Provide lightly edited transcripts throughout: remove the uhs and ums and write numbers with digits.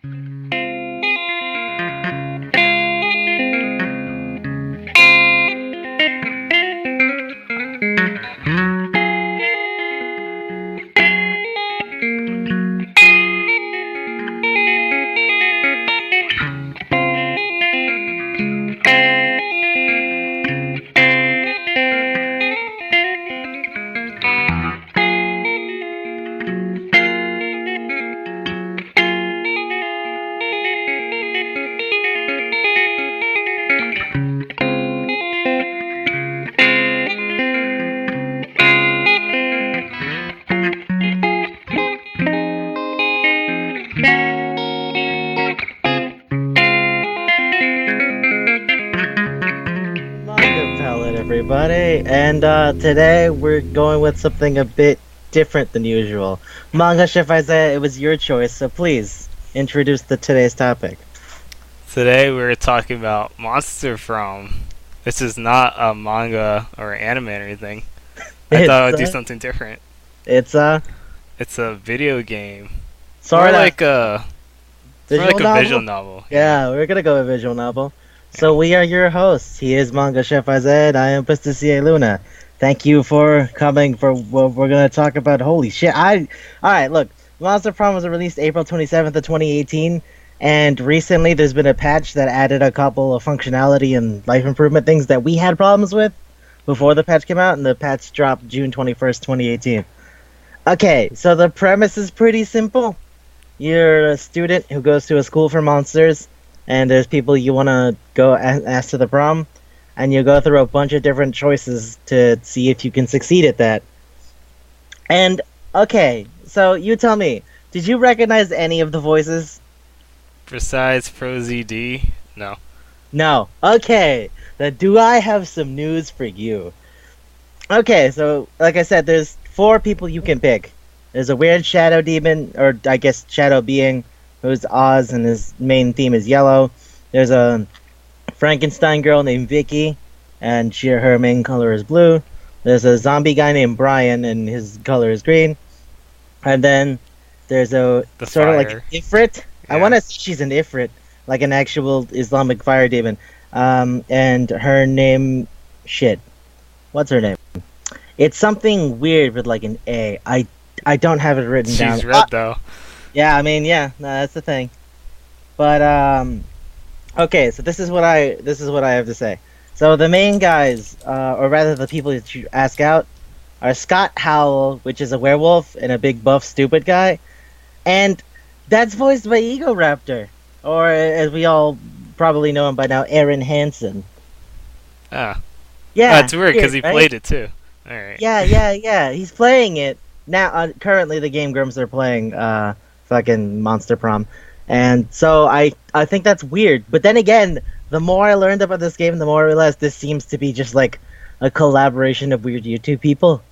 Manga Palate, everybody, and today we're going with something a bit different than usual. Manga Chef Isaiah, it was your choice, so please introduce today's topic. Today we're talking about Monster Prom. This is not a manga or anime or anything. I thought I would do something different. It's It's a video game. sort More of like a visual visual novel. Yeah, we're gonna go with visual novel. So we are your hosts. He is Manga Chef Isaiah, and I am Pistacia Luna. Thank you for coming for what we're gonna talk about. Holy shit! Alright, look, Monster Prom was released April 27th of 2018. And recently, there's been a patch that added a couple of functionality and life improvement things that we had problems with before the patch came out, and the patch dropped June 21st, 2018. Okay, so the premise is pretty simple. You're a student who goes to a school for monsters, and there's people you want to go ask to the prom, and you go through a bunch of different choices to see if you can succeed at that. And, okay, so you tell me, did you recognize any of the voices? Besides Pro ZD, no. No. Okay. Then do I have some news for you? Okay, so like I said, there's 4 people you can pick. There's a weird shadow demon, or I guess shadow being, who's Oz, and his main theme is yellow. There's a Frankenstein girl named Vicky, and her main color is blue. There's a zombie guy named Brian, and his color is green. And then there's a sort of like an Ifrit. I want to say she's an Ifrit, like an actual Islamic fire demon. And her name... Shit. What's her name? It's something weird with like an A. I don't have it written down. She's red, though. Yeah, I mean, yeah. No, that's the thing. But, okay, so this is what I have to say. So the main guys, or rather the people that you ask out, are Scott Howell, which is a werewolf, and a big buff stupid guy. And... that's voiced by Ego Raptor, or as we all probably know him by now, Aaron Hansen. Ah. Yeah. That's weird because he played it too. Alright. Yeah. He's playing it. Now, currently the Game Grumps are playing fucking Monster Prom. And so I think that's weird. But then again, the more I learned about this game, the more I realized this seems to be just like a collaboration of weird YouTube people.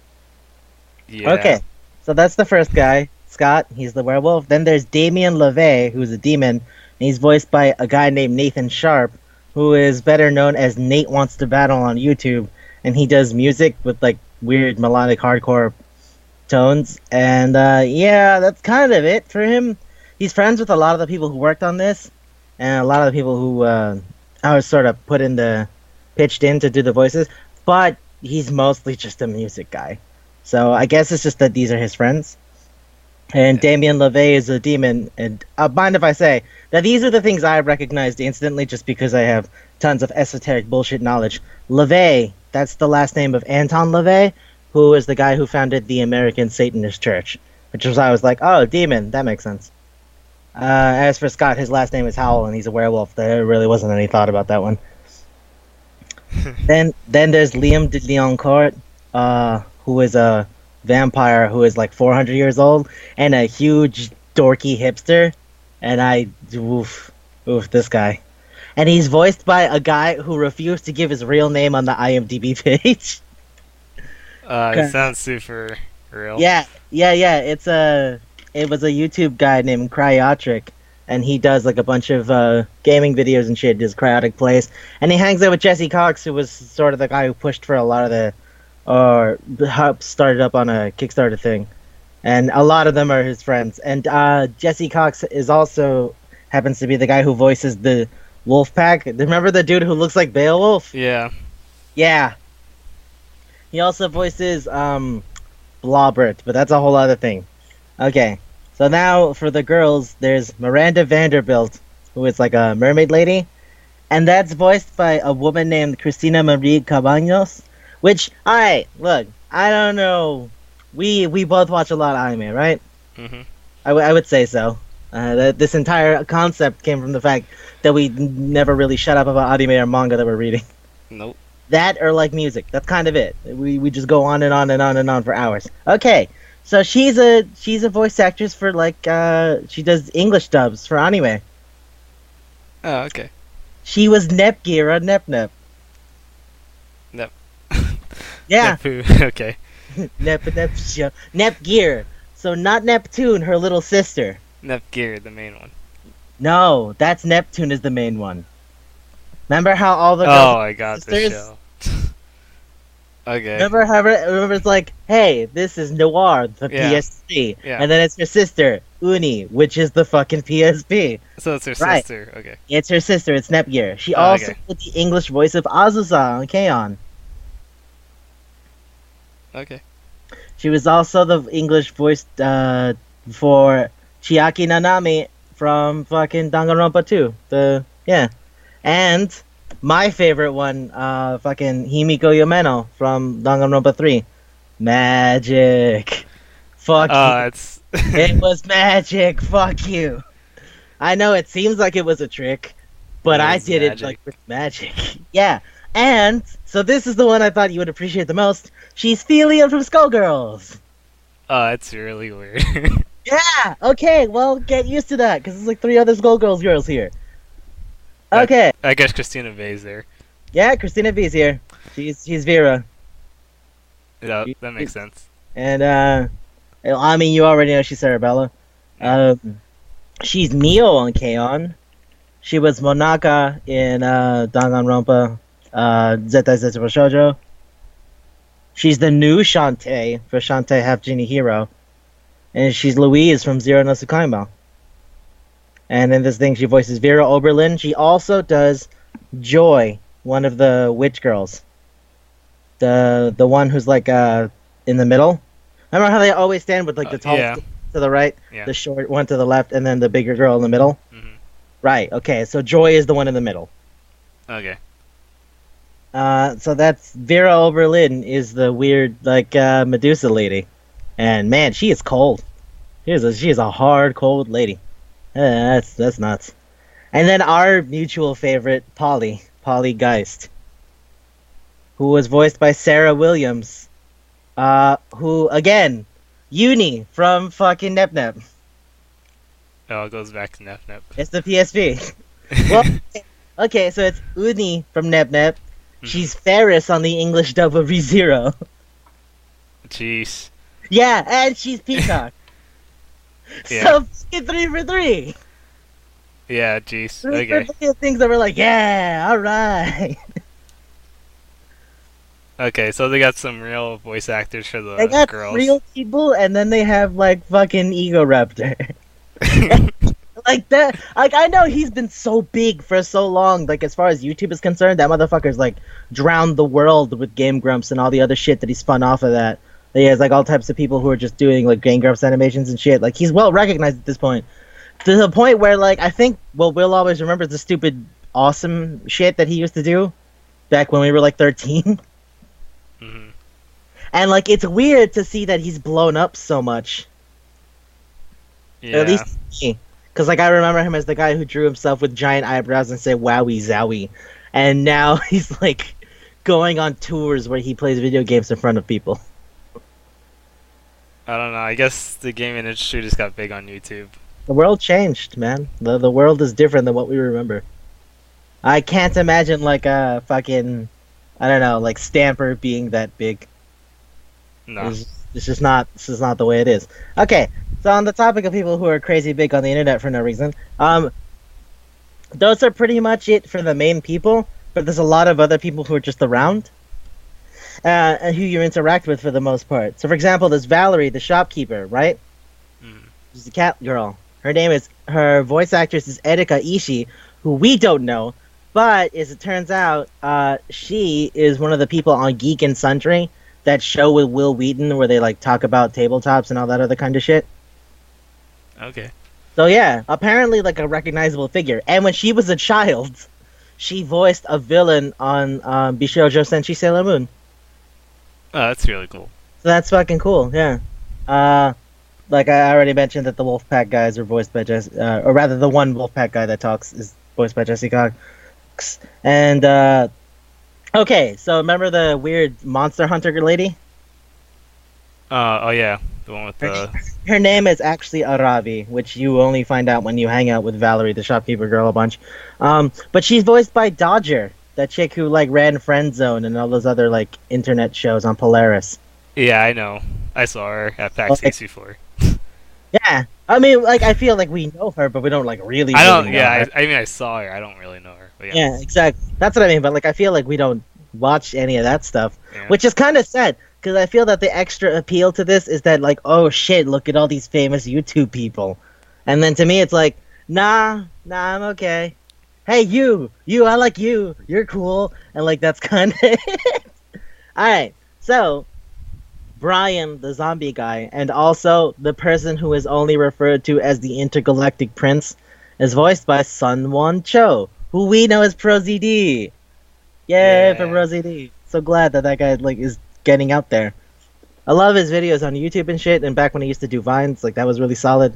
Yeah. Okay, so that's the first guy. Scott, he's the werewolf. Then there's Damien LeVay, who's a demon, and he's voiced by a guy named Nathan Sharp, who is better known as Nate Wants to Battle on YouTube, and he does music with like weird melodic hardcore tones. And yeah, that's kind of it for him. He's friends with a lot of the people who worked on this, and a lot of the people who I was sort of pitched in to do the voices, but he's mostly just a music guy. So I guess it's just that these are his friends. And Damien LeVay is a demon, and mind if I say that these are the things I recognized instantly just because I have tons of esoteric bullshit knowledge. LeVay, that's the last name of Anton LaVey, who is the guy who founded the American Satanist Church, which was why I was like, oh, demon, that makes sense. As for Scott, his last name is Howell, and he's a werewolf. There really wasn't any thought about that one. Then there's Liam de Lioncourt, who is a vampire who is like 400 years old and a huge dorky hipster, and this guy, and he's voiced by a guy who refused to give his real name on the IMDb page. It sounds super real. Yeah. It was a YouTube guy named Cryotric, and he does like a bunch of gaming videos and shit. Does Cryotic Plays, and he hangs out with Jesse Cox, who was sort of the guy who pushed for a lot of the or started up on a Kickstarter thing, and a lot of them are his friends. And Jesse Cox is also happens to be the guy who voices the wolf pack. Remember the dude who looks like Beowulf? Yeah. Yeah. He also voices Blobbert, but that's a whole other thing. Okay. So now for the girls, there's Miranda Vanderbilt, who is like a mermaid lady, and that's voiced by a woman named Cristina Marie Cabaños. Which, alright, look, I don't know. We both watch a lot of anime, right? Mhm. I would say so. This entire concept came from the fact that we never really shut up about anime or manga that we're reading. Nope. That or like music. That's kind of it. We just go on and on and on and on for hours. Okay, so she's a voice actress for like she does English dubs for anime. Oh, okay. She was Nepgear on Nep Nep. Nep. Yeah. Nepu. Okay. Nepgear. So not Neptune, her little sister. Nepgear, the main one. No, that's Neptune is the main one. Remember how all the Oh, girls I got the sisters? show. Okay. Remember it's like, hey, this is Noir, the Yeah. PSP. Yeah. And then it's her sister, Uni, which is the fucking PSP. So it's her Right. sister. Okay. It's her sister, it's Nepgear. She Oh, also okay. did the English voice of Azusa on K-On! Okay. She was also the English voice for Chiaki Nanami from fucking Danganronpa 2. And my favorite one, fucking Himiko Yomeno from Danganronpa 3. Magic. Fuck you. It's. It was magic. Fuck you. I know it seems like it was a trick, but It I was did it magic. like with magic. Yeah. And so this is the one I thought you would appreciate the most. She's Thelia from Skullgirls. It's really weird. Yeah. Okay. Well, get used to that because there's like 3 other Skullgirls girls here. Okay. I guess Christina Vay's there. Yeah. Christina V's here. She's Vera, Yeah, that makes sense. and I mean you already know she's Cerebella. She's Mio on K-On! She was Monaka in Danganronpa Zetai Zetsubo Shoujo. She's the new Shantae for Shantae Half Genie Hero. And she's Louise from Zero no Tsukaima. And in this thing, she voices Vera Oberlin. She also does Joy, one of the witch girls. The one who's like in the middle. Remember how they always stand with like the tall Yeah. to the right, Yeah. the short one to the left, and then the bigger girl in the middle? Mhm. Right, okay, so Joy is the one in the middle. Okay. So that's Vera Oberlin is the weird like Medusa lady, and man, she is cold. She is a hard cold lady. That's nuts. And then our mutual favorite, Polly Geist, who was voiced by Sarah Williams, who again, Uni from fucking Nep Nep. Oh, it goes back to Nep Nep. It's the PSP. Well, okay, so it's Uni from Nep Nep. She's Ferris on the English dub of ReZero. Jeez. Yeah, and she's Peacock. Yeah. So fucking 3 for 3. Yeah, jeez. 3 Okay. for 3 of things that were like, yeah, alright. Okay, so they got some real voice actors for the They got girls. real people, and then they have like fucking Ego Raptor. Like that, like I know he's been so big for so long. Like as far as YouTube is concerned, that motherfucker's like drowned the world with Game Grumps and all the other shit that he spun off of that. He has like all types of people who are just doing like Game Grumps animations and shit. Like he's well recognized at this point, to the point where like I think what we'll always remember is the stupid awesome shit that he used to do back when we were like 13. Mhm. And like it's weird to see that he's blown up so much. Yeah. At least me. Because, like, I remember him as the guy who drew himself with giant eyebrows and said, wowie zowie. And now he's, like, going on tours where he plays video games in front of people. I don't know. I guess the gaming industry just got big on YouTube. The world changed, man. The world is different than what we remember. I can't imagine, like, a fucking, I don't know, like, Stamper being that big. No. It's just not the way it is. Okay, so on the topic of people who are crazy big on the internet for no reason, those are pretty much it for the main people, but there's a lot of other people who are just around, and who you interact with for the most part. So for example, there's Valerie, the shopkeeper, right? Mhm. She's the cat girl. Her voice actress is Erika Ishii, who we don't know, but as it turns out, she is one of the people on Geek and Sundry, that show with Will Wheaton where they like talk about tabletops and all that other kind of shit. Okay. So yeah, apparently like a recognizable figure. And when she was a child, she voiced a villain on Bishoujo Senshi Sailor Moon. Oh, that's really cool. So that's fucking cool. Yeah. Like I already mentioned that the Wolfpack guys are voiced by or rather the one Wolfpack guy that talks is voiced by Jesse Cox. And okay, so remember the weird Monster Hunter lady? Oh yeah, the one with Her name is actually Aravi, which you only find out when you hang out with Valerie, the shopkeeper girl, a bunch. But she's voiced by Dodger, that chick who like ran Friend Zone and all those other like internet shows on Polaris. Yeah, I know. I saw her at PAX East before. Yeah, I mean, like I feel like we know her, but we don't like really. I don't. Know Yeah, her. I mean, I saw her. I don't really know her. But yeah. Yeah, exactly. That's what I mean. But like, I feel like we don't watch any of that stuff, Yeah. which is kind of sad because I feel that the extra appeal to this is that like, oh shit, look at all these famous YouTube people, and then to me it's like, nah, I'm okay. Hey, you, I like you. You're cool, and like that's kind of it. All right, so Brian, the zombie guy, and also the person who is only referred to as the Intergalactic Prince, is voiced by Sun Won Cho, who we know as ProZD. Yay Yeah. for ProZD. So glad that guy like is getting out there. I love his videos on YouTube and shit, and back when he used to do Vines, like that was really solid.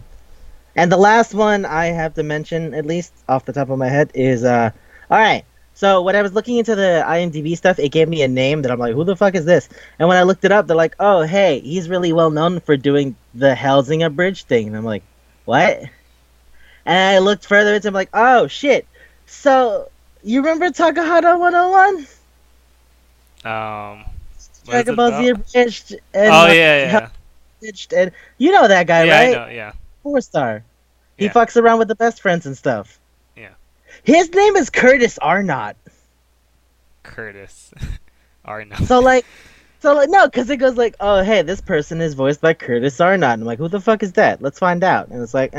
And the last one I have to mention, at least off the top of my head, is alright. So when I was looking into the IMDb stuff, it gave me a name that I'm like, who the fuck is this? And when I looked it up, they're like, oh, hey, he's really well known for doing the Helsinger Bridge thing. And I'm like, what? And I looked further into it, I'm like, oh, shit. So, you remember Takahata 101? Dragon Ball Z Abridged and yeah. Abridged, and you know that guy, Yeah, right? I know. Yeah. 4-star. He Yeah. fucks around with the best friends and stuff. Yeah. His name is Curtis Arnott. Curtis. Arno. So no, because it goes like, oh hey, this person is voiced by Curtis Arnott. I'm like, who the fuck is that? Let's find out. And it's like,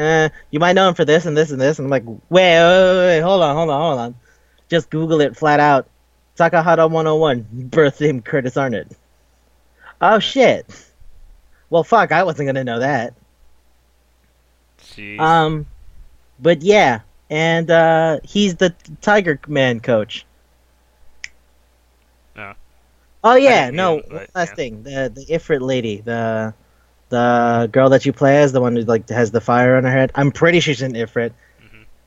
you might know him for this and this and this. And I'm like, wait, hold on. Just Google it flat out. Takahata 101, birth name Curtis Arnott. Oh shit. Well, fuck, I wasn't gonna know that. Jeez. But yeah, and he's the Tiger Man coach. No. Oh yeah, didn't no. mean, but, Last yeah. thing, the Ifrit lady, the girl that you play as, the one who like has the fire on her head. I'm pretty sure she's an Ifrit.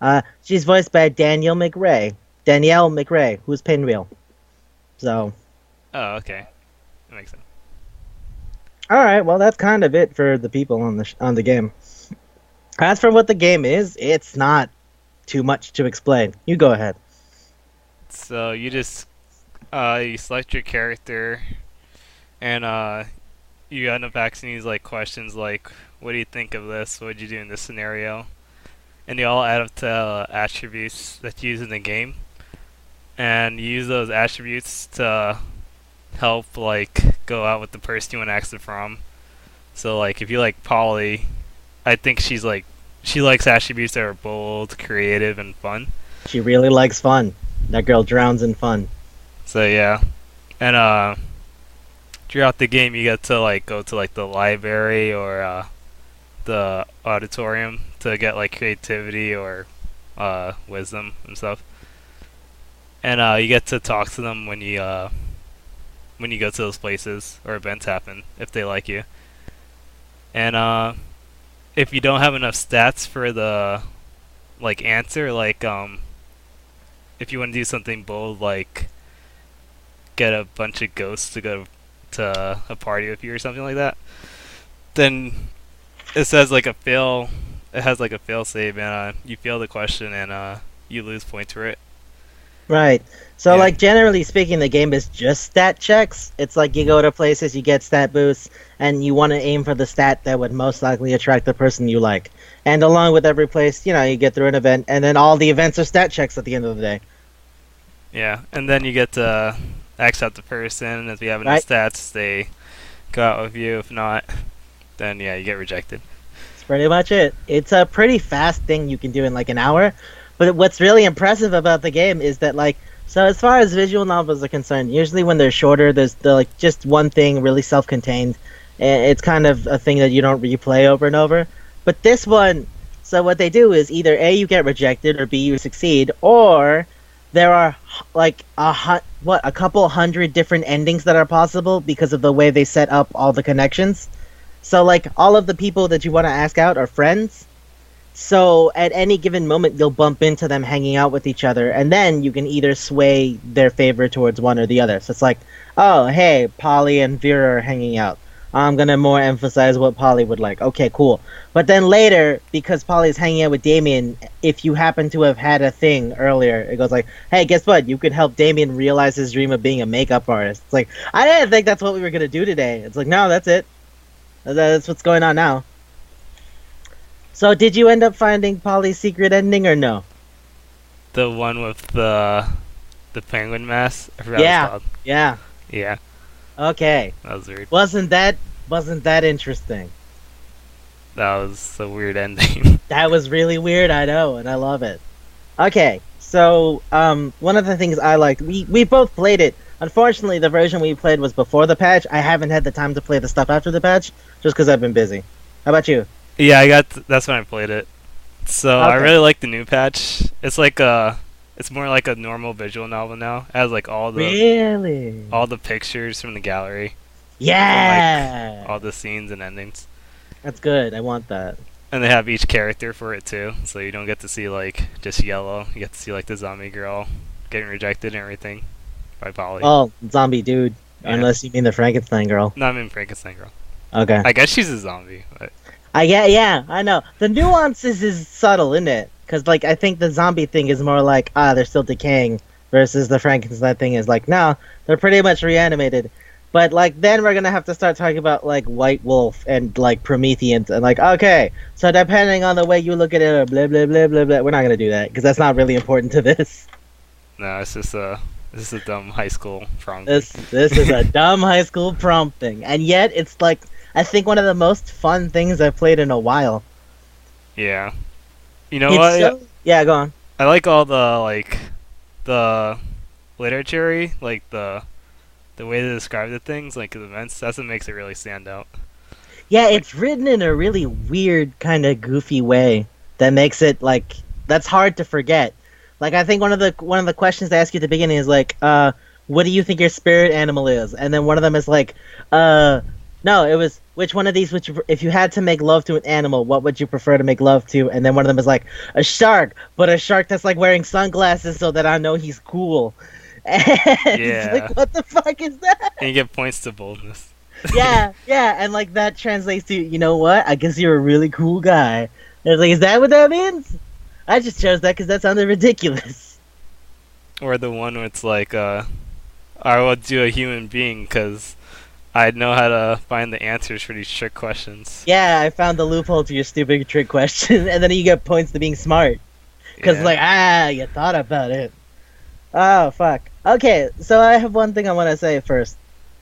Mhm. She's voiced by Danielle McRae, who's Pinwheel. So, Oh, okay. That makes sense. all right, well that's kind of it for the people on the game. As for what the game is, it's not too much to explain. You go ahead. So you just you select your character, and you end up asking these like questions like, "What do you think of this? What would you do in this scenario?" And they all add up to attributes that you use in the game, and you use those attributes to help like go out with the person you want to ask it from. So like if you like Polly, I think she likes attributes that are bold, creative, and fun. She really likes fun. That girl drowns in fun. So yeah, and throughout the game you get to like go to like the library or the auditorium to get like creativity or wisdom and stuff. And you get to talk to them when you go to those places or events happen if they like you. And if you don't have enough stats for the like answer, like if you want to do something bold like get a bunch of ghosts to go to a party with you or something like that, then it says like it has like a fail save, and you fail the question and you lose points for it. Right. So, Yeah. like, generally speaking, the game is just stat checks. It's like you go to places, you get stat boosts, and you want to aim for the stat that would most likely attract the person you like. And along with every place, you get through an event, and then all the events are stat checks at the end of the day. Yeah, and then you get to X out the person. If you have enough Right. stats, they go out with you. If not, then yeah, you get rejected. pretty much it. It's a pretty fast thing you can do in like an hour. But what's really impressive about the game is that like so as far as visual novels are concerned, usually when they're shorter, there's the, like just one thing really self-contained. And it's kind of a thing that you don't replay over and over. But this one, so what they do is either A, you get rejected, or B, you succeed, or there are like a couple hundred different endings that are possible because of the way they set up all the connections. So like all of the people that you want to ask out are friends. So at any given moment you'll bump into them hanging out with each other, and then you can either sway their favor towards one or the other. So it's like, oh hey, Polly and Vera are hanging out. I'm gonna more emphasize what Polly would like. Okay, cool. But then later, because Polly's hanging out with Damien, if you happen to have had a thing earlier, it goes like, hey, guess what? You could help Damien realize his dream of being a makeup artist. It's like, I didn't think that's what we were gonna do today. It's like, no, that's it. That's what's going on now. So did you end up finding Polly's secret ending or no? The one with the penguin mask. I forgot what it's called. Yeah. Yeah. Okay. That was weird. Wasn't that interesting? That was a weird ending. That was really weird, I know, and I love it. Okay, so one of the things I liked, we both played it. Unfortunately, the version we played was before the patch. I haven't had the time to play the stuff after the patch, just because I've been busy. How about you? Yeah, that's when I played it. So Okay. I really like the new patch. It's like it's more like a normal visual novel now. It has like Really? all the pictures from the gallery, Yeah! all the scenes and endings. That's good, I want that. And they have each character for it too, so you don't get to see like just Yellow. You get to see like the zombie girl getting rejected and everything by Polly. Oh, zombie dude. Yeah. Unless you mean the Frankenstein girl. No, I mean Frankenstein girl. Okay. I guess she's a zombie. But Yeah, I know. The nuances is subtle, isn't it? Because, like, I think the zombie thing is more like, they're still decaying, versus the Frankenstein thing is like, no, they're pretty much reanimated. But, like, then we're gonna have to start talking about, like, White Wolf and, like, Prometheans, and, like, okay, so depending on the way you look at it, or blah, blah, blah, blah, blah, we're not gonna do that, because that's not really important to this. no, it's just a dumb high school prom. This is a dumb high school prom thing, and yet it's, like, I think one of the most fun things I've played in a while. Yeah. You know It's what? so- yeah, go on. I like all the literature, like the way they describe the things, like the events. That's what makes it really stand out. Yeah, it's written in a really weird, kind of goofy way that makes it like that's hard to forget. Like I think one of the questions they ask you at the beginning is like, what do you think your spirit animal is? And then one of them is like, no, it was which one of these would you, if you had to make love to an animal, what would you prefer to make love to? And then one of them is like a shark, but a shark that's like wearing sunglasses so that I know he's cool. And it's like, what the fuck is that? And you get points to boldness. yeah, and like that translates to, you know what? I guess you're a really cool guy. And it's like, is that what that means? I just chose that because that sounded ridiculous. Or the one where it's like, I would do a human being because I know how to find the answers for these trick questions. Yeah, I found the loophole to your stupid trick question, and then you get points to being smart. Because you thought about it. Oh, fuck. Okay, so I have one thing I want to say first.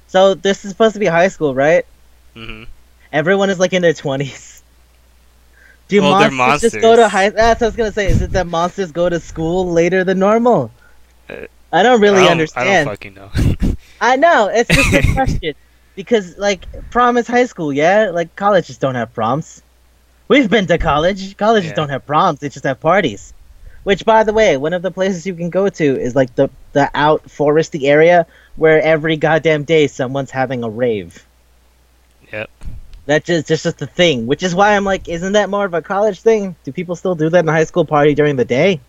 So this is supposed to be high school, right? Mm-hmm. Everyone is like in their 20s. Do Well, they're monsters just go to high? That's what I was gonna say. Is it that monsters go to school later than normal? I don't really understand. I don't fucking know. I know it's just a question because like prom is high school, yeah. Like colleges don't have proms. We've been to college. Colleges don't have proms. They just have parties. Which, by the way, one of the places you can go to is like the out foresty area where every goddamn day someone's having a rave. Yep. That's just the thing, which is why I'm like, isn't that more of a college thing? Do people still do that in a high school party during the day?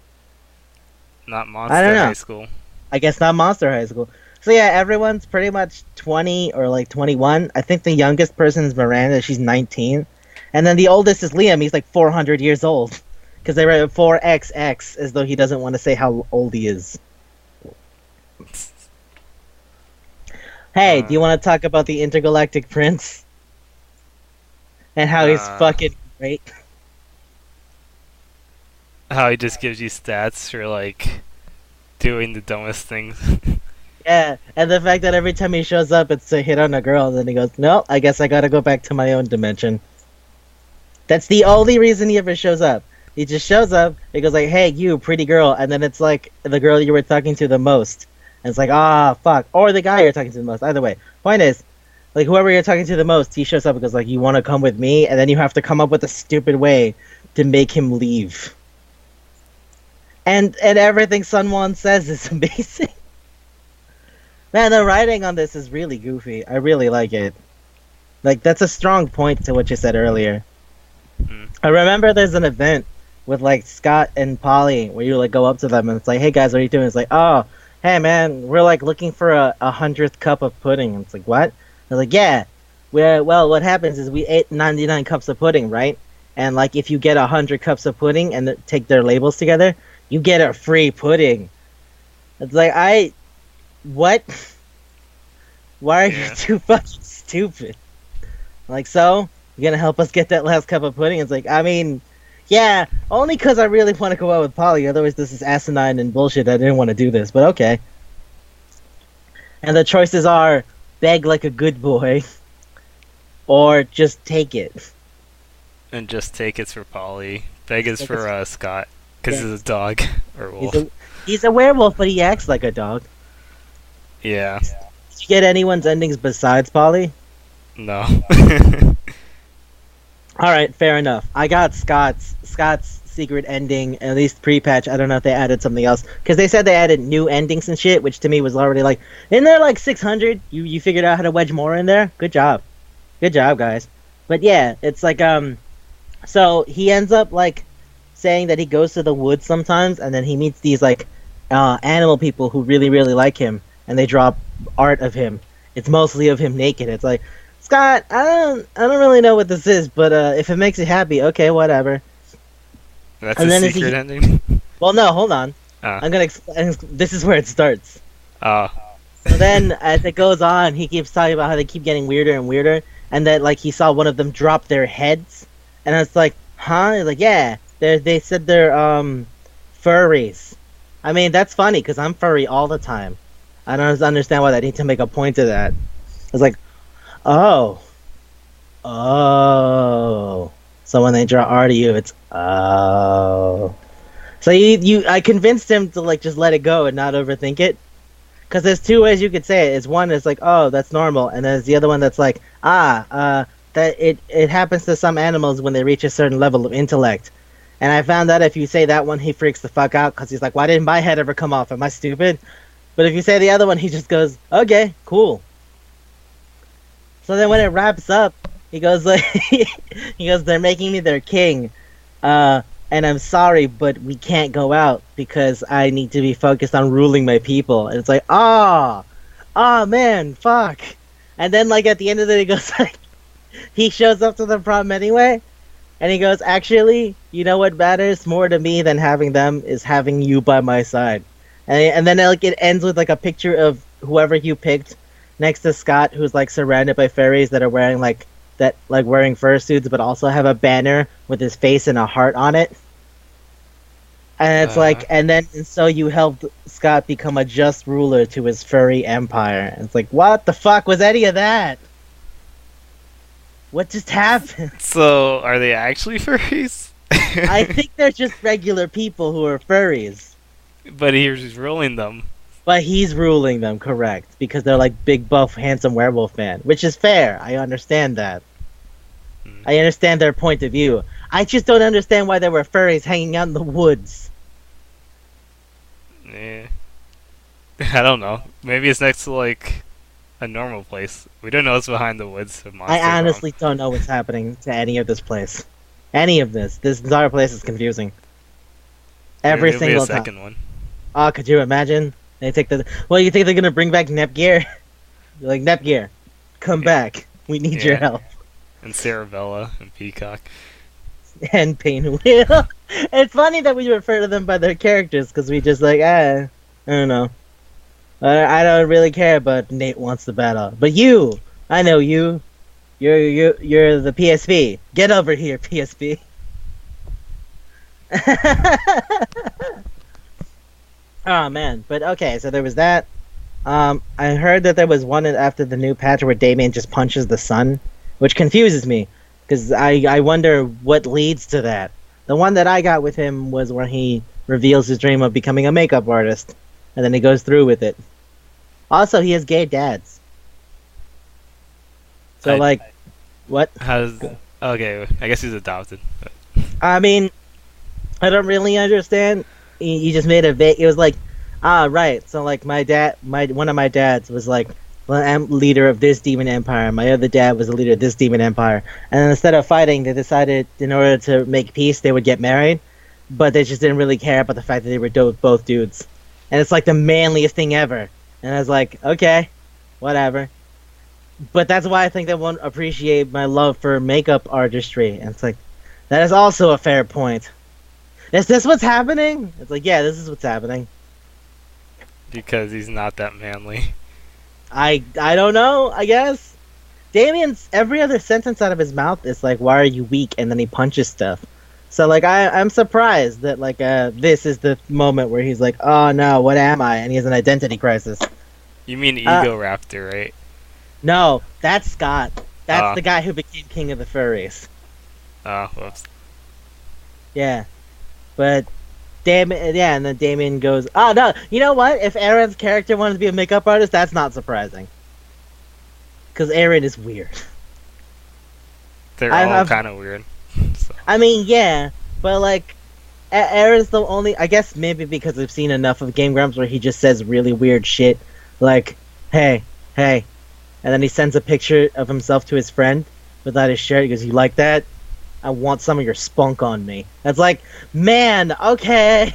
Not Monster I don't know. High School. I guess not Monster High School. So yeah, everyone's pretty much 20 or like 21. I think the youngest person is Miranda. She's 19. And then the oldest is Liam. He's like 400 years old. Because they write 4XX as though he doesn't want to say how old he is. Hey, do you want to talk about the Intergalactic Prince? And how he's fucking great? How he just gives you stats for like doing the dumbest things. Yeah, and the fact that every time he shows up, it's to hit on a girl, and then he goes, "No, I guess I gotta go back to my own dimension." That's the only reason he ever shows up. He just shows up. He goes like, "Hey, you pretty girl," and then it's like the girl you were talking to the most. And it's like, ah, fuck, or the guy you're talking to the most. Either way, point is, like whoever you're talking to the most, he shows up and goes like, "You want to come with me?" And then you have to come up with a stupid way to make him leave. And everything Sunwon says is amazing. Man, the writing on this is really goofy. I really like it. Like that's a strong point to what you said earlier. I remember there's an event with like Scott and Polly where you like go up to them and it's like, "Hey guys, what are you doing?" It's like, "Oh, hey man, we're like looking for a 100th cup of pudding." And it's like, "What?" They're like, "Yeah, well, what happens is we ate 99 cups of pudding, right? And like if you get 100 cups of pudding and take their labels together, you get a free pudding." It's like, what? Why are you too fucking stupid? Like, so you're gonna help us get that last cup of pudding? It's like, I mean, yeah, only because I really want to go out with Polly. Otherwise, this is asinine and bullshit. I didn't want to do this, but okay. And the choices are beg like a good boy, or just take it. And just take it's for Polly. Beg is for Scott, because he's a dog or wolf. He's a werewolf, but he acts like a dog. Yeah. Did you get anyone's endings besides Polly? No. All right, fair enough. I got Scott's secret ending, at least pre-patch. I don't know if they added something else, because they said they added new endings and shit, which to me was already like, isn't there like 600? You figured out how to wedge more in there? Good job, guys. But yeah, it's like so he ends up like saying that he goes to the woods sometimes, and then he meets these like animal people who really like him, and they draw art of him. It's mostly of him naked. It's like, Scott, I don't really know what this is, but if it makes you happy, okay, whatever. That's a secret ending? Well, no, hold on. I'm gonna explain. This is where it starts. Oh. So then, as it goes on, he keeps talking about how they keep getting weirder and weirder, and that like he saw one of them drop their heads, and it's like, huh? He's like, yeah, they said they're furries. I mean, that's funny because I'm furry all the time. I don't understand why they need to make a point of that. It's like, oh. So when they draw art of you, it's oh. So I convinced him to like just let it go and not overthink it. Because there's two ways you could say it. It's one is like, oh, that's normal, and there's the other one that's like, that it happens to some animals when they reach a certain level of intellect. And I found out if you say that one, he freaks the fuck out because he's like, why didn't my head ever come off? Am I stupid? But if you say the other one, he just goes, okay, cool. So then when it wraps up, he goes like, they're making me their king, and I'm sorry, but we can't go out because I need to be focused on ruling my people. And it's like, man, fuck. And then like at the end of it, he goes like, he shows up to the prom anyway, and he goes, actually, you know what matters more to me than having them is having you by my side. And then like it ends with like a picture of whoever you picked next to Scott, who's like surrounded by fairies that are wearing wearing fursuits, but also have a banner with his face and a heart on it. And it's like, and so you helped Scott become a just ruler to his furry empire. And it's like, what the fuck was any of that? What just happened? So, are they actually furries? I think they're just regular people who are furries. But he's ruling them. But he's ruling them, correct. Because they're like big, buff, handsome werewolf man. Which is fair. I understand that. I understand their point of view. I just don't understand why there were furries hanging out in the woods. Yeah. I don't know. Maybe it's next to like a normal place. We don't know what's behind the woods of Monster I honestly don't know what's happening to any of this place. Any of this. This entire place is confusing. Every single time. Second one. Oh, could you imagine? They take well, you think they're gonna bring back Nepgear? You're like, Nepgear, come back. We need your help. And Cerebella and Peacock. And Pinwheel. It's funny that we refer to them by their characters, because we just like, I don't know. I don't really care, but Nate wants the battle. But you! I know you. You're the PSP. Get over here, PSP. Oh man, but okay, so there was that. I heard that there was one after the new patch where Damien just punches the sun, which confuses me. Because I wonder what leads to that. The one that I got with him was where he reveals his dream of becoming a makeup artist, and then he goes through with it. Also, he has gay dads. So, I- like, what? How's okay? I guess he's adopted. But I mean, I don't really understand. He just made a it was like, right. So like one of my dads was like, well, I'm leader of this demon empire. My other dad was the leader of this demon empire. And then instead of fighting, they decided in order to make peace, they would get married. But they just didn't really care about the fact that they were both dudes. And it's like the manliest thing ever. And I was like, okay, whatever. But that's why I think they won't appreciate my love for makeup artistry. And it's like, that is also a fair point. Is this what's happening? It's like, yeah, this is what's happening. because he's not that manly. I don't know, I guess. Damien's every other sentence out of his mouth is like, why are you weak? And then he punches stuff. So like I'm surprised that like this is the moment where he's like, oh no, what am I? And he has an identity crisis. You mean Ego Raptor, right? No, that's Scott. That's Ah. the guy who became king of the furries. Oh, whoops. Yeah. But Damien, yeah, and then Damien goes, oh no, you know what? If Aaron's character wanted to be a makeup artist, that's not surprising. Because Aaron is weird. They're I've- all I've- kind of weird. So. I mean, yeah, but like, Aaron's the only. I guess maybe because I've seen enough of Game Grumps where he just says really weird shit, like, "Hey, hey," and then he sends a picture of himself to his friend without his shirt. He goes, "You like that? I want some of your spunk on me." That's like, man, okay.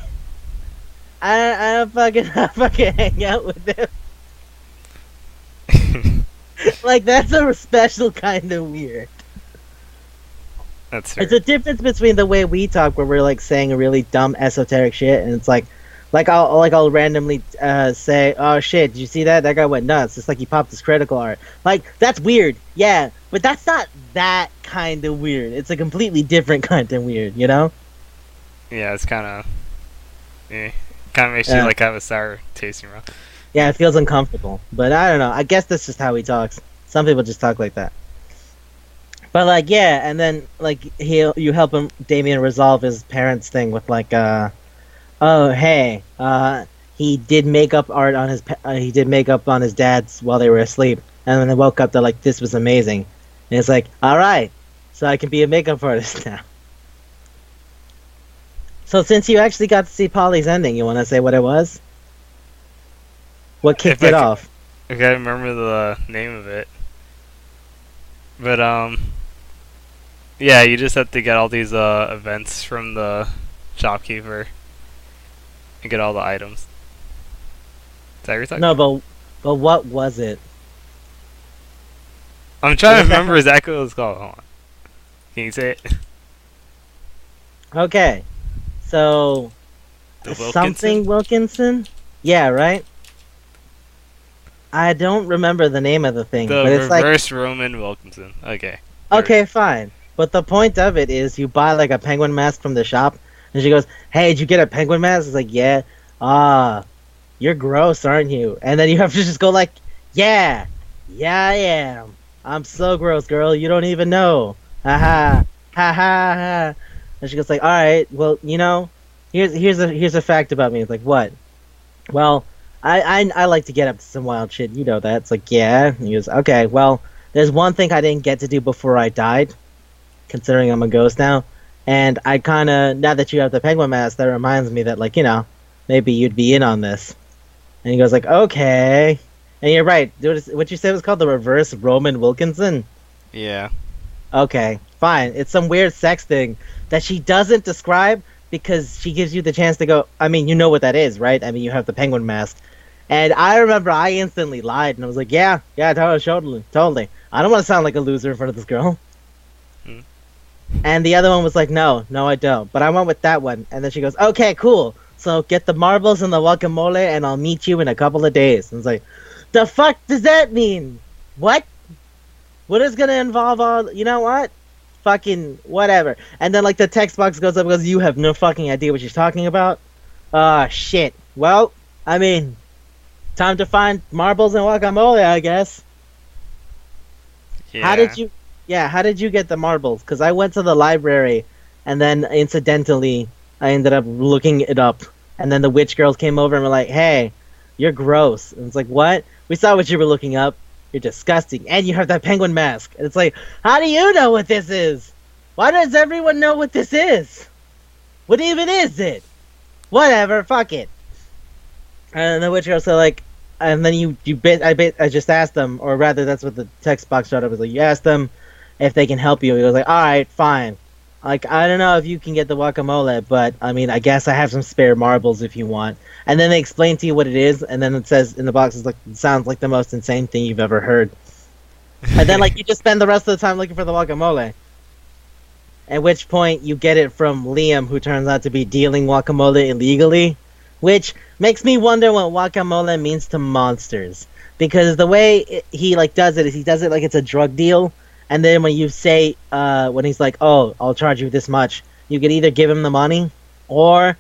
I fucking hang out with him. Like that's a special kind of weird. That's fair. It's a difference between the way we talk, where we're like saying really dumb esoteric shit, and it's like I'll randomly say, "Oh shit, did you see that? That guy went nuts." It's like he popped his critical art. Like that's weird, yeah, but that's not that kind of weird. It's a completely different kind of weird, you know? Yeah, it's kind of. Kind of makes you Yeah. like have a sour taste in your mouth. Yeah, it feels uncomfortable, but I don't know. I guess that's just how he talks. Some people just talk like that. But like, yeah, and then like you help Damien resolve his parents thing with like, oh hey, he did makeup art on he did makeup on his dad's while they were asleep, and when they woke up, they're like, this was amazing, and it's like, all right, so I can be a makeup artist now. So since you actually got to see Polly's ending, you want to say what it was? What kicked If I it c- off? I can't remember the name of it. But yeah, you just have to get all these events from the shopkeeper and get all the items. Is that what you're talking No, about? but what was it? I'm trying to was that- remember exactly what it's called. Hold on. Can you say it? Okay, so The Wilkinson? something Wilkinson? Yeah, right. I don't remember the name of the thing, The but it's like reverse Roman Wilkinson. Okay. okay, fine. But the point of it is, you buy like a penguin mask from the shop, and she goes, "Hey, did you get a penguin mask?" It's like, "Yeah." Ah, you're gross, aren't you? And then you have to just go like, "Yeah, yeah, I am. I'm so gross, girl. You don't even know." Ha ha ha ha ha. And she goes like, "All right, well, you know, here's a fact about me." It's like, what? Well, I like to get up to some wild shit. You know that. It's like, yeah. And he goes, okay, well, there's one thing I didn't get to do before I died, considering I'm a ghost now. And I kind of, now that you have the penguin mask, that reminds me that, like, you know, maybe you'd be in on this. And he goes like, okay. And you're right. What you said was called the reverse Roman Wilkinson? Yeah. Okay, fine. It's some weird sex thing that she doesn't describe because she gives you the chance to go, I mean, you know what that is, right? I mean, you have the penguin mask. And I remember I instantly lied and I was like, yeah, totally. I don't want to sound like a loser in front of this girl. Hmm. And the other one was like, no, I don't. But I went with that one. And then she goes, okay, cool. So get the marbles and the guacamole and I'll meet you in a couple of days. And it's like, the fuck does that mean? What? What is gonna involve all, you know what? Fucking whatever. And then like the text box goes up and goes, you have no fucking idea what she's talking about? Shit. Well, I mean, time to find marbles and guacamole, I guess. Yeah. How did you Yeah, how did you get the marbles? Because I went to the library, and then incidentally, I ended up looking it up. And then the witch girls came over and were like, "Hey, you're gross." And it's like, "What? We saw what you were looking up. You're disgusting, and you have that penguin mask." And it's like, "How do you know what this is? Why does everyone know what this is? What even is it? Whatever, fuck it." And the witch girls are like, and then I just asked them, or rather, that's what the text box showed up. It was like, you asked them if they can help you. He was like, all right, fine. Like, I don't know if you can get the guacamole, but I mean, I guess I have some spare marbles if you want. And then they explain to you what it is, and then it says in the box, it's like, it sounds like the most insane thing you've ever heard. And then, like, you just spend the rest of the time looking for the guacamole. At which point, you get it from Liam, who turns out to be dealing guacamole illegally, which makes me wonder what guacamole means to monsters. Because the way he, like, does it is he does it like it's a drug deal. And then when you say, when he's like, "Oh, I'll charge you this much," you can either give him the money, or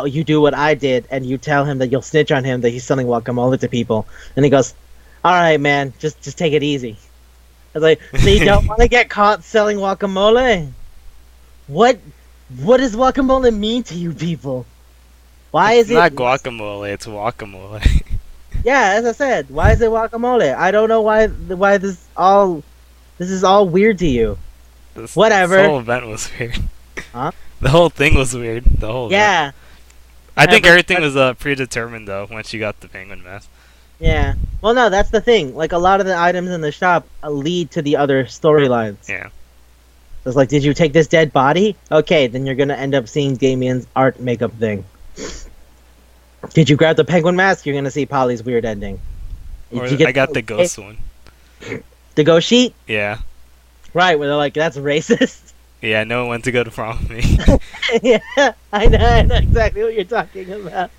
you do what I did, and you tell him that you'll snitch on him that he's selling guacamole to people. And he goes, "All right, man, just take it easy." I was like, "So you don't want to get caught selling guacamole? What does guacamole mean to you people? Why It's is it not guacamole, it's guacamole. Yeah, as I said, why is it guacamole? I don't know why this is all weird to you. Whatever. This whole event was weird. Huh? The whole thing was weird. The whole event. Yeah. I think But- everything was predetermined though once you got the penguin mask. Yeah. Well, no, that's the thing. Like, a lot of the items in the shop lead to the other storylines. Yeah. So it's like, did you take this dead body? Okay, then you're gonna end up seeing Damien's art makeup thing. Did you grab the penguin mask? You're gonna see Polly's weird ending. Or Did you I got the ghost one. the ghost sheet? Yeah. Right, where they're like, that's racist. Yeah, no one went to go to prom with me. Yeah, I know exactly what you're talking about.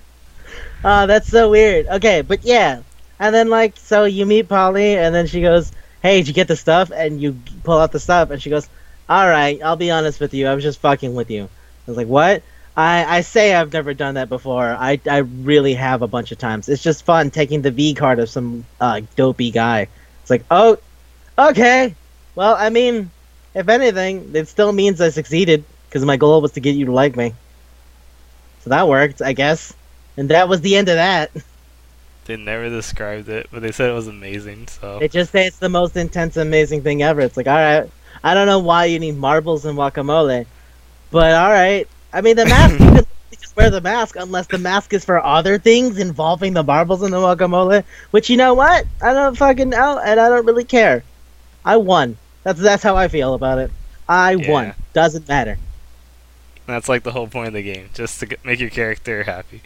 That's so weird. Okay, but yeah. And then, like, so you meet Polly, and then she goes, "Hey, did you get the stuff?" And you pull out the stuff, and she goes, "Alright, I'll be honest with you, I was just fucking with you." I was like, "What?" I say I've never done that before. I really have a bunch of times. It's just fun taking the V card of some dopey guy. It's like, oh, okay. Well, I mean, if anything, it still means I succeeded, because my goal was to get you to like me. So that worked, I guess. And that was the end of that. They never described it, but they said it was amazing, so. They just say it's the most intense, amazing thing ever. It's like, alright, I don't know why you need marbles and guacamole, but alright. I mean, the mask, you can just wear the mask unless the mask is for other things involving the marbles and the guacamole, which, you know what? I don't fucking know, and I don't really care. I won. That's how I feel about it. I won. Yeah. Doesn't matter. That's like the whole point of the game, just to make your character happy.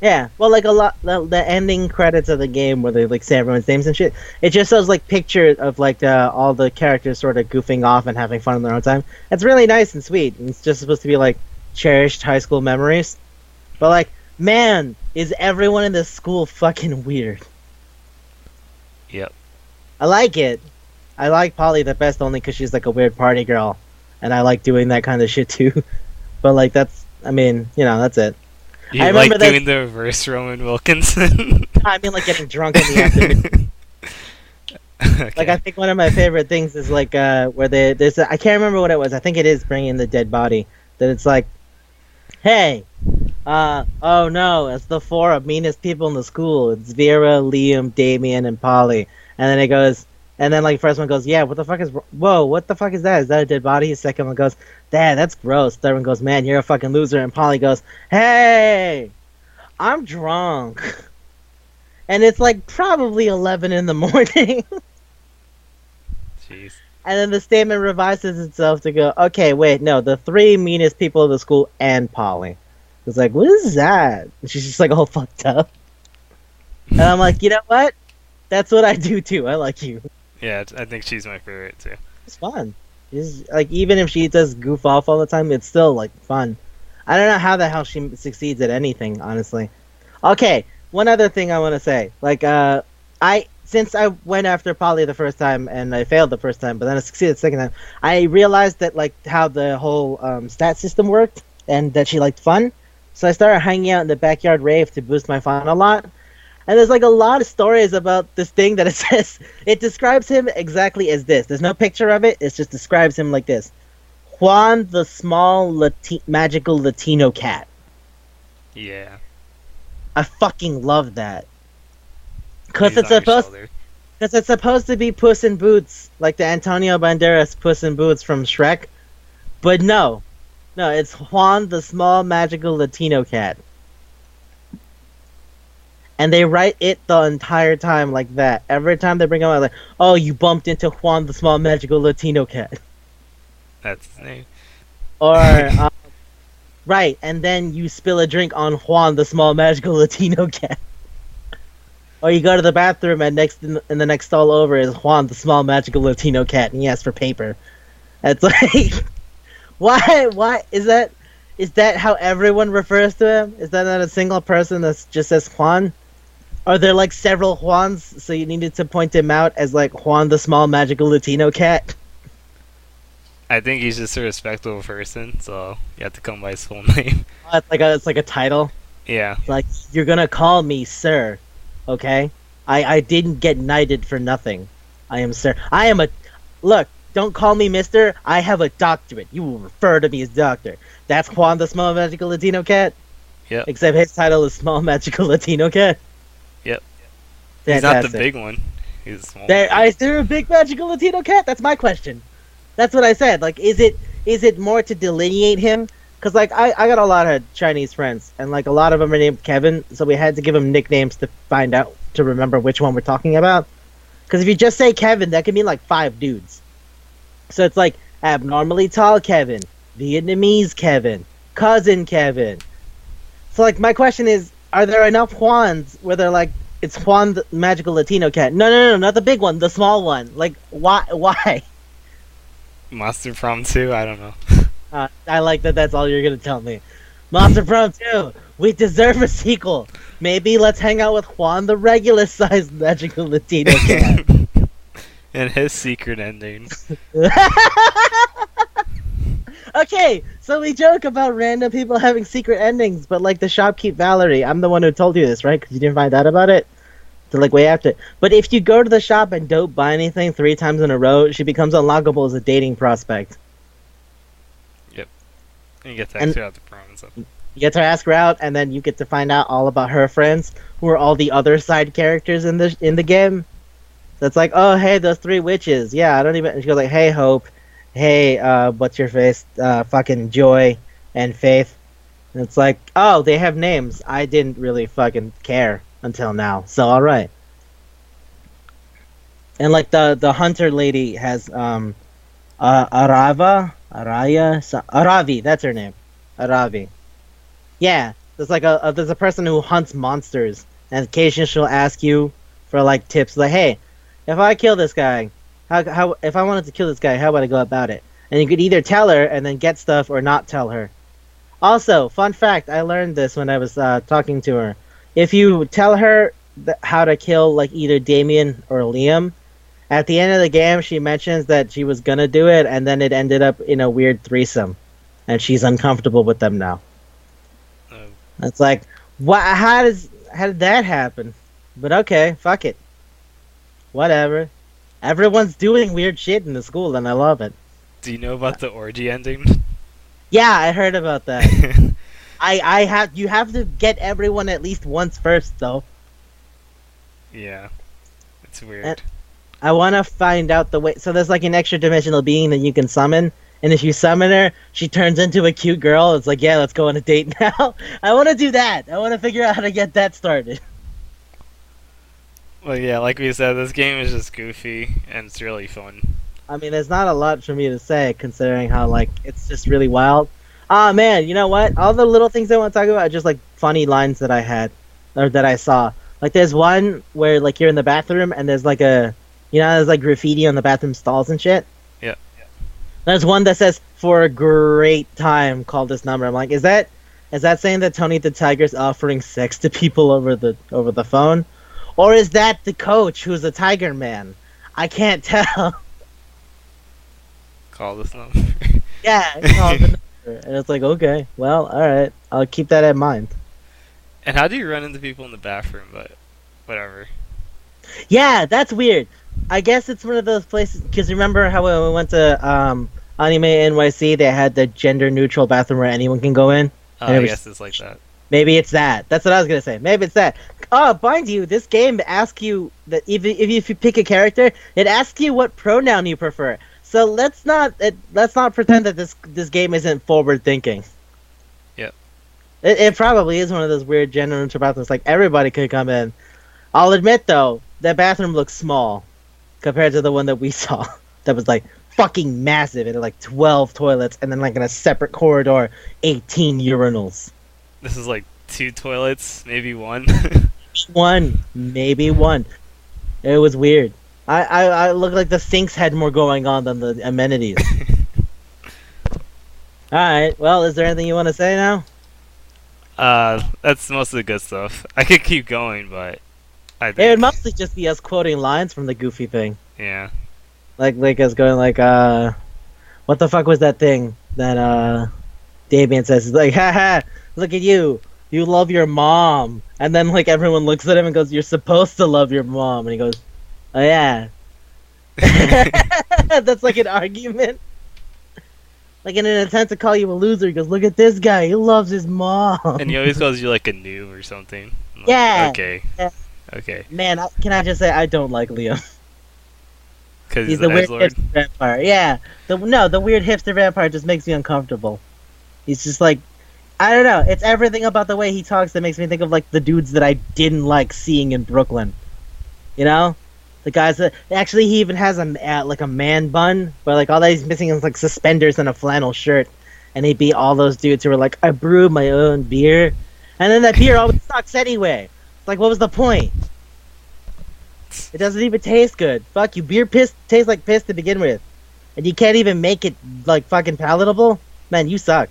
Yeah, well, like, a lot, the ending credits of the game where they, like, say everyone's names and shit, it just shows, like, pictures of, like, all the characters sort of goofing off and having fun in their own time. It's really nice and sweet, and it's just supposed to be, like, cherished high school memories. But, like, man, is everyone in this school fucking weird. Yep. I like it. I like Polly the best only because she's, like, a weird party girl, and I like doing that kind of shit, too. But, like, that's, I mean, you know, that's it. You I like remember that- doing the reverse Roman Wilkinson? I mean, like, getting drunk in the afternoon. Okay. Like, I think one of my favorite things is, like, where there's I can't remember what it was. I think it is bringing the dead body. That it's like, hey, oh no, it's the four meanest people in the school. It's Vera, Liam, Damien, and Polly. And then it goes, and then, like, first one goes, yeah, what the fuck is, whoa, what the fuck is that? Is that a dead body? Second one goes, Dad, that's gross. Third one goes, man, you're a fucking loser. And Polly goes, hey, I'm drunk. And it's, like, probably 11 in the morning. Jeez. And then the statement revises itself to go, okay, wait, no, the three meanest people in the school and Polly. It's like, what is that? And she's just, like, all fucked up. And I'm like, you know what? That's what I do, too. I like you. Yeah, I think she's my favorite, too. It's fun. It's, like, even if she does goof off all the time, it's still, like, fun. I don't know how the hell she succeeds at anything, honestly. Okay, one other thing I want to say. Like, since I went after Polly the first time, and I failed the first time, but then I succeeded the second time, I realized that, like, how the whole stat system worked, and that she liked fun. So I started hanging out in the backyard rave to boost my fun a lot. And there's like a lot of stories about this thing that it says it describes him exactly as this. There's no picture of it. It just describes him like this: Juan, the small magical Latino cat. Yeah. I fucking love that because He's it's on your supposed shoulder. because it's supposed to be Puss in Boots, like the Antonio Banderas Puss in Boots from Shrek. But no, it's Juan, the small magical Latino cat. And they write it the entire time like that. Every time they bring him out, like, oh, you bumped into Juan, the small magical Latino cat. That's his name. Or, right, and then you spill a drink on Juan, the small magical Latino cat. Or you go to the bathroom and in the next stall over is Juan, the small magical Latino cat, and he asks for paper. It's like, why is that how everyone refers to him? Is that not a single person that just says Juan? Are there like several Juans, so you needed to point him out as like Juan, the small magical Latino cat? I think he's just a respectable person, so you have to come by his full name. It's like a title. Yeah. Like, you're gonna call me sir, okay? I didn't get knighted for nothing. I am sir. I am a... Look, don't call me mister. I have a doctorate. You will refer to me as doctor. That's Juan, the small magical Latino cat? Yep. Except his title is small magical Latino cat? Yep. Fantastic. He's not the big one. He's a small one. Is there a big magical Latino cat? That's my question. That's what I said. Like, is it more to delineate him? Because, like, I got a lot of Chinese friends, and, like, a lot of them are named Kevin, so we had to give them nicknames to find out, to remember which one we're talking about. Because if you just say Kevin, that could mean, like, 5 dudes. So it's, like, abnormally tall Kevin, Vietnamese Kevin, cousin Kevin. So, like, my question is, are there enough Juans where they're, like, it's Juan the magical Latino cat? No, not the big one, the small one. Like, why? Monster Prom 2? I don't know. I like that that's all you're going to tell me. Monster Prom 2, we deserve a sequel. Maybe let's hang out with Juan, the regular-sized magical Latino cat. And his secret ending. Okay, so we joke about random people having secret endings, but like the shopkeep Valerie, I'm the one who told you this, right? Because you didn't find out about it? To like way after. But if you go to the shop and don't buy anything 3 times in a row, she becomes unlockable as a dating prospect. Yep. And you get to ask her out the prom and stuff. You get to ask her out, and then you get to find out all about her friends, who are all the other side characters in the game. So it's like, oh, hey, those 3 witches. Yeah, I don't even... And she goes like, hey, Hope. Hey, what's your face? Fucking Joy and Faith. And it's like, oh, they have names. I didn't really fucking care until now. So, alright. And like the hunter lady has Aravi, that's her name. Aravi. Yeah, there's like there's a person who hunts monsters, and occasionally she'll ask you for like tips, like, hey, if I kill this guy, how if I wanted to kill this guy, how would I go about it? And you could either tell her and then get stuff, or not tell her. Also, fun fact, I learned this when I was talking to her. If you tell her how to kill like either Damien or Liam, at the end of the game, she mentions that she was gonna do it, and then it ended up in a weird threesome, and she's uncomfortable with them now. It's like, what? How did that happen? But okay, fuck it. Whatever. Everyone's doing weird shit in the school, and I love it. Do you know about the orgy ending? Yeah, I heard about that. You have to get everyone at least once first, though. Yeah, it's weird. And I want to find out the way. So there's like an extra dimensional being that you can summon, and if you summon her, she turns into a cute girl. It's like, yeah, let's go on a date now. I want to do that. I want to figure out how to get that started. Well, yeah, like we said, this game is just goofy, and it's really fun. I mean, there's not a lot for me to say, considering how, like, it's just really wild. Ah, man, you know what? All the little things I want to talk about are just, like, funny lines that I had, or that I saw. Like, there's one where, like, you're in the bathroom, and there's, like, there's, like, graffiti on the bathroom stalls and shit. Yeah. There's one that says, for a great time, call this number. I'm like, is that saying that Tony the Tiger's offering sex to people over the phone? Or is that the coach who's a tiger man? I can't tell. Call this number. Yeah, call the number. And it's like, okay, well, alright. I'll keep that in mind. And how do you run into people in the bathroom? But whatever. Yeah, that's weird. I guess it's one of those places because remember how when we went to Anime NYC, they had the gender neutral bathroom where anyone can go in, and it I was guess it's like that. maybe it's that. That's what I was gonna say. Maybe it's that. Oh, mind you, this game asks you that if you pick a character, it asks you what pronoun you prefer. So let's not pretend that this game isn't forward thinking. Yep. It probably is one of those weird gender neutral bathrooms. Like everybody could come in. I'll admit though, that bathroom looks small compared to the one that we saw. That was like fucking massive. It had like 12 toilets and then like in a separate corridor, 18 urinals. This is like 2 toilets, maybe 1. One, maybe one. It was weird. I looked like the sinks had more going on than the amenities. Alright, well, is there anything you want to say now? That's most of the good stuff. I could keep going, but I It think would mostly just be us quoting lines from the Goofy thing. yeah. Like us going like, what the fuck was that thing that, Damien says? He's like, haha, look at you. You love your mom. And then, like, everyone looks at him and goes, you're supposed to love your mom. And he goes, oh, yeah. That's like an argument. Like, in an attempt to call you a loser, he goes, look at this guy. He loves his mom. And he always calls you like a noob or something. I'm like, Yeah. Okay. Yeah. Okay. Man, can I just say, I don't like Liam. Because He's he's the weird Lord. hipster vampire. Yeah. The weird hipster vampire just makes me uncomfortable. He's just like, I don't know. It's everything about the way he talks that makes me think of like the dudes that I didn't like seeing in Brooklyn. You know, the guys that actually he even has like a man bun, but like all that he's missing is like suspenders and a flannel shirt, and he beat all those dudes who were like, I brewed my own beer, and then that beer always sucks anyway. Like, what was the point? It doesn't even taste good. Fuck you. Beer tastes like piss to begin with, and you can't even make it like fucking palatable. Man, you suck.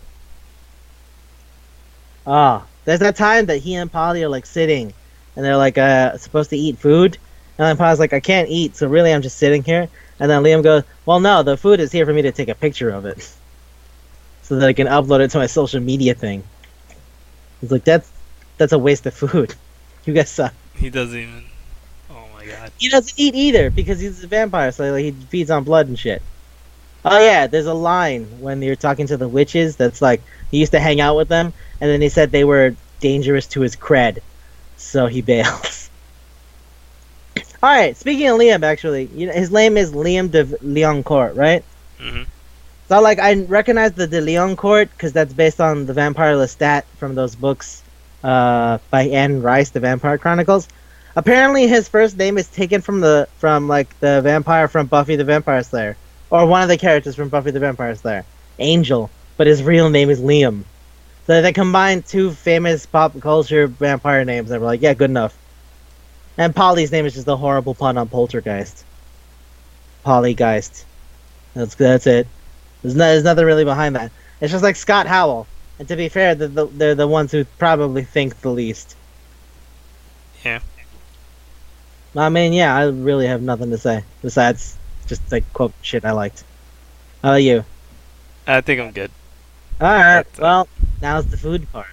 There's that time that he and Polly are like sitting, and they're like supposed to eat food, and then Polly's like, I can't eat, so really I'm just sitting here. And then Liam goes, well, no, the food is here for me to take a picture of it, so that I can upload it to my social media thing. He's like, that's a waste of food. You guys suck. He doesn't even. Oh my god. He doesn't eat either because he's a vampire, so like, he feeds on blood and shit. Oh yeah, there's a line when you're talking to the witches that's like he used to hang out with them, and then he said they were dangerous to his cred, so he bails. All right, speaking of Liam, actually, his name is Liam de Leoncourt, right? Mhm. So like I recognize the de Leoncourt because that's based on the Vampire Lestat from those books by Anne Rice, The Vampire Chronicles. Apparently, his first name is taken from the vampire from Buffy the Vampire Slayer. Or one of the characters from Buffy the Vampire Slayer, Angel, but his real name is Liam. So they combined 2 famous pop culture vampire names, and we're like, yeah, good enough. And Polly's name is just a horrible pun on poltergeist. Pollygeist. That's it. There's nothing really behind that. It's just like Scott Howell. And to be fair, they're the ones who probably think the least. Yeah. I mean, yeah, I really have nothing to say besides just like quote shit I liked. How about you? I think I'm good. Alright, well, now's the food part.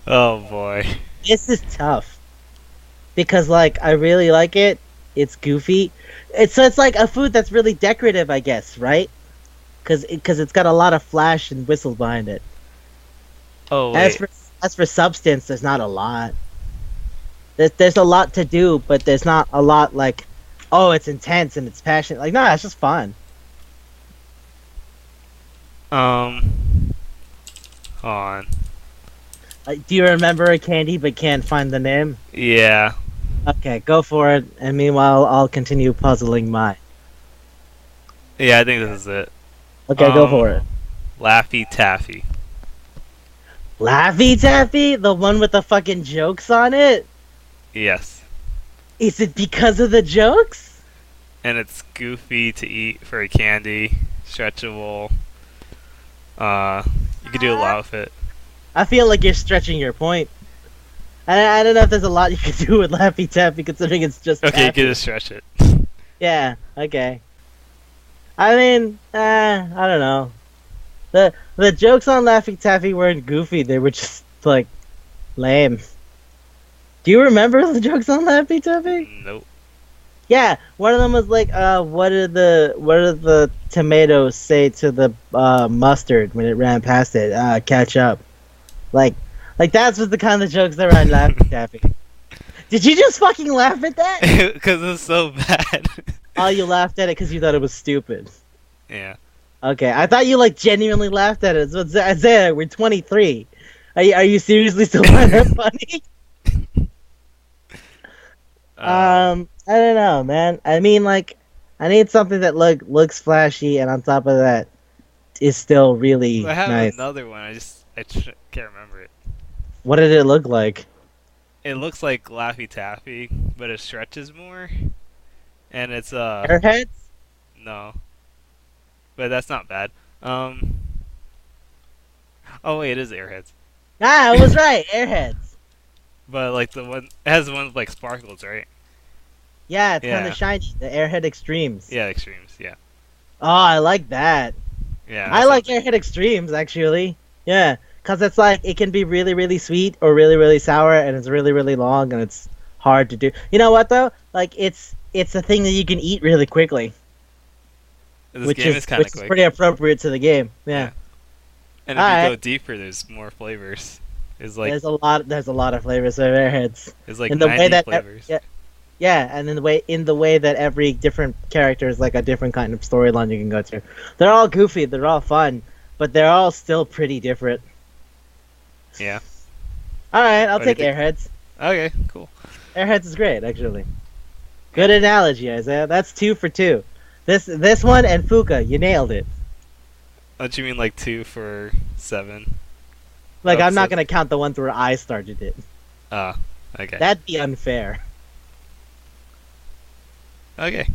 Oh boy. This is tough. Because, like, I really like it. It's goofy. It's like a food that's really decorative, I guess, right? Because it's got a lot of flash and whistles behind it. Oh wait. As for substance, there's not a lot. There's a lot to do, but there's not a lot, like, oh, it's intense and it's passionate. Like, no, it's just fun. Hold on. Do you remember a candy but can't find the name? Yeah. Okay, go for it. And meanwhile, I'll continue puzzling mine. Yeah, I think this is it. Okay, go for it. Laffy Taffy. Laffy Taffy? The one with the fucking jokes on it? Yes. Is it because of the jokes? And it's goofy to eat for a candy. Stretchable. You could do a lot with it. I feel like you're stretching your point. I don't know if there's a lot you could do with Laffy Taffy considering it's just Okay, you taffy. could just stretch it. Yeah, okay. I mean, I don't know. The jokes on Laffy Taffy weren't goofy, they were just, like, lame. Do you remember the jokes on Laffy Taffy? Nope. Yeah, one of them was like, what did the tomatoes say to the mustard when it ran past it? Catch up. Like, like that's what the kind of jokes that were on Laffy Taffy. Did you just fucking laugh at that? Because it's so bad. Oh, you laughed at it because you thought it was stupid. Yeah. Okay, I thought you like genuinely laughed at it. So Isaiah, we're 23. Are you seriously still finding that funny? I don't know, man. I mean, like, I need something that looks flashy, and on top of that, is still really I have nice. another one. I can't remember it. What did it look like? It looks like Laffy Taffy, but it stretches more, and it's Airheads? no, but that's not bad. Oh wait, it is Airheads, Ah, I was right. Airheads. but like the one it has the one with like sparkles, right? Yeah, it's kind Yeah. of shiny. The Airhead Extremes. Yeah, extremes. Yeah, Oh, I like that. yeah. I like Airhead Extremes actually. Yeah, because it's like it can be really, really sweet or really, really sour, and it's really, really long, and it's hard to do. You know what though? Like it's a thing that you can eat really quickly, This which game is is kind which of is quick, pretty appropriate to the game. Yeah. and if you Alright. go deeper, there's more flavors. It's like There's a lot of flavors of Airheads. it's like In the way 90 that flavors. yeah, and in the way that every different character is like a different kind of storyline you can go to. They're all goofy, they're all fun, but they're all still pretty different. Yeah. All right, I'll What do you take think? Airheads. Okay. Cool. Airheads is great, actually. Good analogy, Isaiah. That's 2 for 2. This one and Fuka, you nailed it. Don't you mean like 2 for 7? Like Oh, I'm not so- gonna count the ones where I started it. Ah. Okay. That'd be unfair. Okay.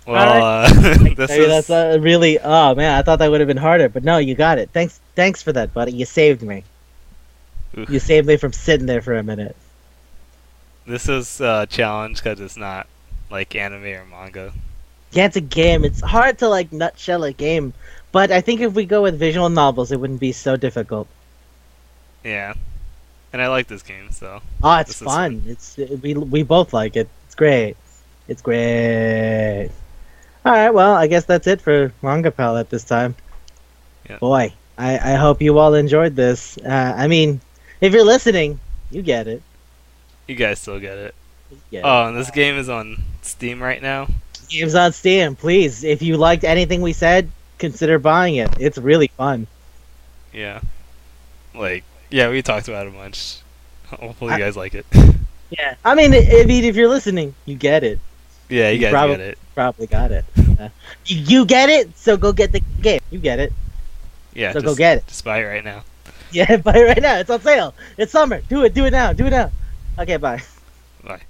Well, this Hey, is that's really. Oh man, I thought that would have been harder, but no, you got it. Thanks for that, buddy. You saved me. Oof. You saved me from sitting there for a minute. this is a challenge because it's not like anime or manga. Yeah, it's a game. It's hard to like nutshell a game, but I think if we go with visual novels, it wouldn't be so difficult. Yeah. And I like this game, so Oh, it's This is fun. We both like it. It's great. It's great. All right, well, I guess that's it for Manga Palette this time. Yeah. Boy, I hope you all enjoyed this. I mean, if you're listening, you get it. you guys still get it. Yeah. Oh, and this game is on Steam right now. Games on Steam, please. If you liked anything we said, consider buying it. It's really fun. Yeah. Like, yeah, we talked about it a bunch. Hopefully, you guys like it. Yeah. I mean, if you're listening, you get it. Yeah, you guys probably- get it. Probably got it. You get it, so go get the game. You get it. Yeah, So just, go get it. Just buy it right now. Yeah, buy it right now. It's on sale. It's summer. Do it now. Do it now. Okay, bye. Bye.